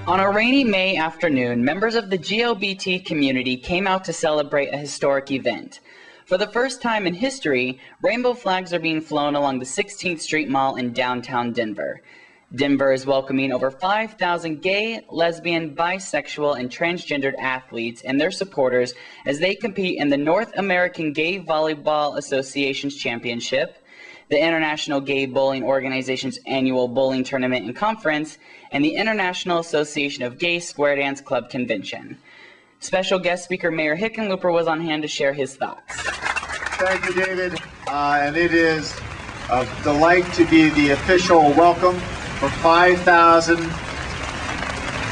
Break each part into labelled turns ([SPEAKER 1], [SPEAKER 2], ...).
[SPEAKER 1] On a rainy May afternoon, members of the GLBT community came out to celebrate a historic event. For the first time in history, rainbow flags are being flown along the 16th Street Mall in downtown Denver. Denver is welcoming over 5,000 gay, lesbian, bisexual, and transgendered athletes and their supporters as they compete in the North American Gay Volleyball Association's Championship, the International Gay Bowling Organization's annual bowling tournament and conference, and the International Association of Gay Square Dance Club Convention. Special guest speaker Mayor Hickenlooper was on hand to share his thoughts.
[SPEAKER 2] Thank you, David. And it is a delight to be the official welcome for 5,000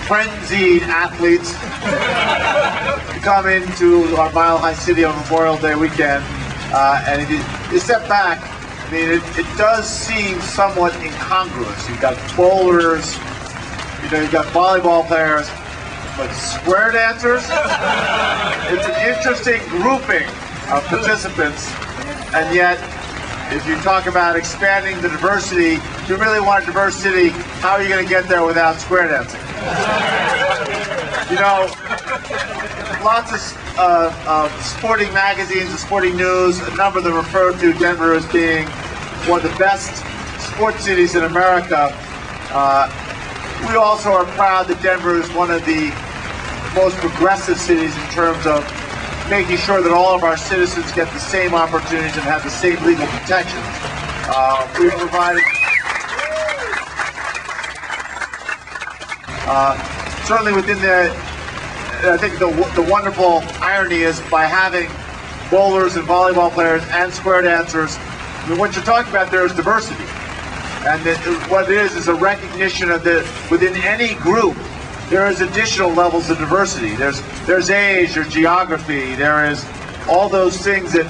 [SPEAKER 2] frenzied athletes to come into our Mile High City on Memorial Day weekend. And if you step back, I mean, it does seem somewhat incongruous. You've got bowlers, you've got volleyball players, but square dancers? It's an interesting grouping of participants, and yet, if you talk about expanding the diversity, if you really want a diverse city, how are you going to get there without square dancing? You know, lots of sporting magazines and sporting news, a number of them refer to Denver as being one of the best sports cities in America. We also are proud that Denver is one of the most progressive cities in terms of making sure that all of our citizens get the same opportunities and have the same legal protections. We've provided, certainly within I think the wonderful irony is by having bowlers and volleyball players and square dancers, I mean, what you're talking about there is diversity. And what it is a recognition of that within any group, there is additional levels of diversity. There's age, there's geography, there is all those things that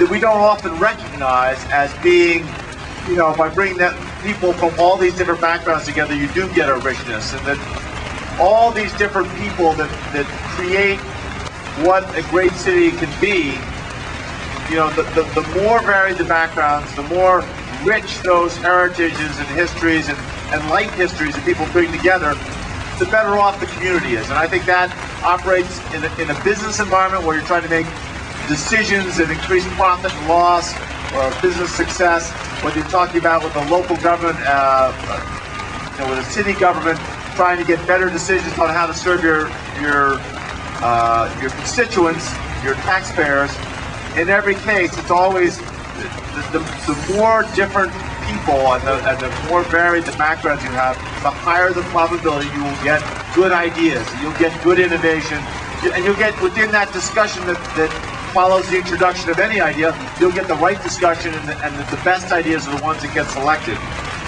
[SPEAKER 2] we don't often recognize as being, by bringing that people from all these different backgrounds together, you do get a richness. And that all these different people that create what a great city can be, the more varied the backgrounds, the more rich those heritages and histories and life histories that people bring together, the better off the community is. And I think that operates in a business environment where you're trying to make decisions that increase profit and loss or business success, whether you're talking about with the local government, with a city government, trying to get better decisions on how to serve your constituents, your taxpayers. In every case, it's always the more different people and the more varied the backgrounds you have, the higher the probability you will get good ideas, you'll get good innovation, and you'll get within that discussion that follows the introduction of any idea, you'll get the right discussion and the best ideas are the ones that get selected.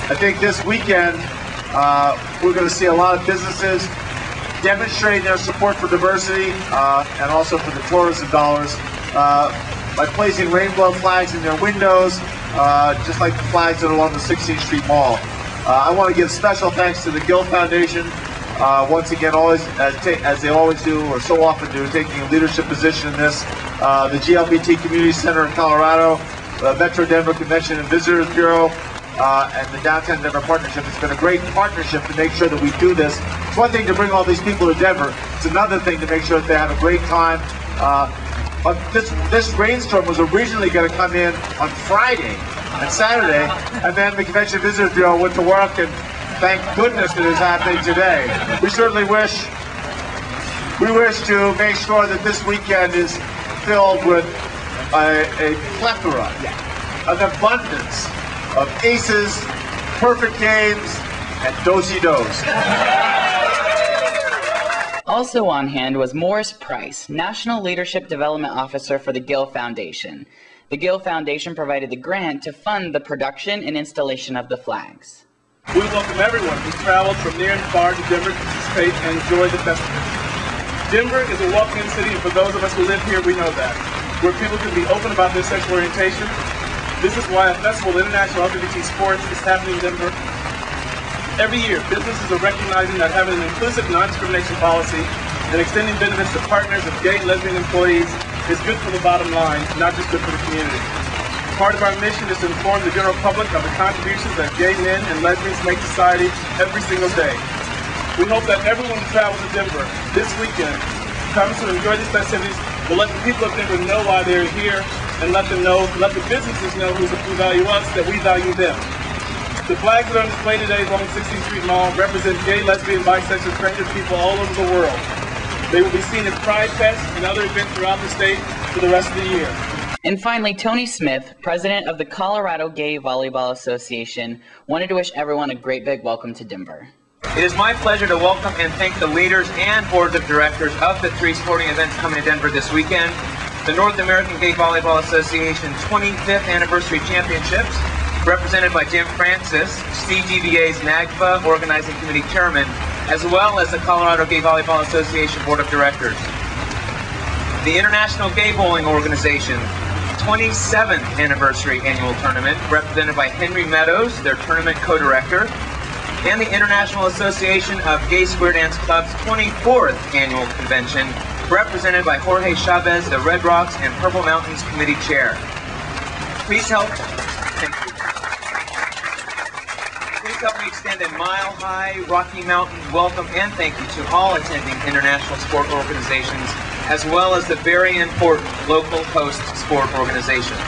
[SPEAKER 2] I think this weekend we're going to see a lot of businesses demonstrating their support for diversity and also for the tourism dollars by placing rainbow flags in their windows, just like the flags that are along the 16th Street Mall. I want to give special thanks to the Gill Foundation, once again, always as they always do, or so often do, taking a leadership position in this. The GLBT Community Center in Colorado, the Metro Denver Convention and Visitors Bureau, and the Downtown Denver Partnership. It's been a great partnership to make sure that we do this. It's one thing to bring all these people to Denver. It's another thing to make sure that they have a great time. This rainstorm was originally going to come in on Friday and Saturday, and then the Convention Visitors Bureau went to work, and thank goodness it is happening today. We certainly wish to make sure that this weekend is filled with a plethora, an abundance of aces, perfect games, and do-si-dos.
[SPEAKER 1] Also on hand was Morris Price, National Leadership Development Officer for the Gill Foundation. The Gill Foundation provided the grant to fund the production and installation of the flags.
[SPEAKER 3] We welcome everyone who traveled from near and far to Denver to participate and enjoy the festival. Denver is a welcoming city, and for those of us who live here, we know that. Where people can be open about their sexual orientation. This is why a festival of international LGBT sports is happening in Denver. Every year, businesses are recognizing that having an inclusive non-discrimination policy and extending benefits to partners of gay and lesbian employees is good for the bottom line, not just good for the community. Part of our mission is to inform the general public of the contributions that gay men and lesbians make to society every single day. We hope that everyone who travels to Denver this weekend comes to enjoy these festivities. We'll let the people of Denver know why they're here and let the businesses know who value us, that we value them. The flags that are on display today along 16th Street Mall represent gay, lesbian, bisexual, transgender people all over the world. They will be seen at Pride Fest and other events throughout the state for the rest of the year.
[SPEAKER 1] And finally, Tony Smith, president of the Colorado Gay Volleyball Association, wanted to wish everyone a great big welcome to Denver.
[SPEAKER 4] It is my pleasure to welcome and thank the leaders and boards of directors of the 3 sporting events coming to Denver this weekend. The North American Gay Volleyball Association 25th Anniversary Championships, represented by Jim Francis, CGVA's NAGVA Organizing Committee Chairman, as well as the Colorado Gay Volleyball Association Board of Directors. The International Gay Bowling Organization 27th Anniversary Annual Tournament, represented by Henry Meadows, their tournament co-director, and the International Association of Gay Square Dance Club's 24th Annual Convention, represented by Jorge Chavez, the Red Rocks and Purple Mountains Committee Chair. Please help me extend a mile-high Rocky Mountain welcome and thank you to all attending international sport organizations, as well as the very important local host sport organizations.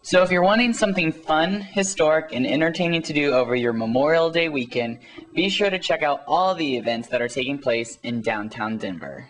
[SPEAKER 1] So if you're wanting something fun, historic, and entertaining to do over your Memorial Day weekend, be sure to check out all the events that are taking place in downtown Denver.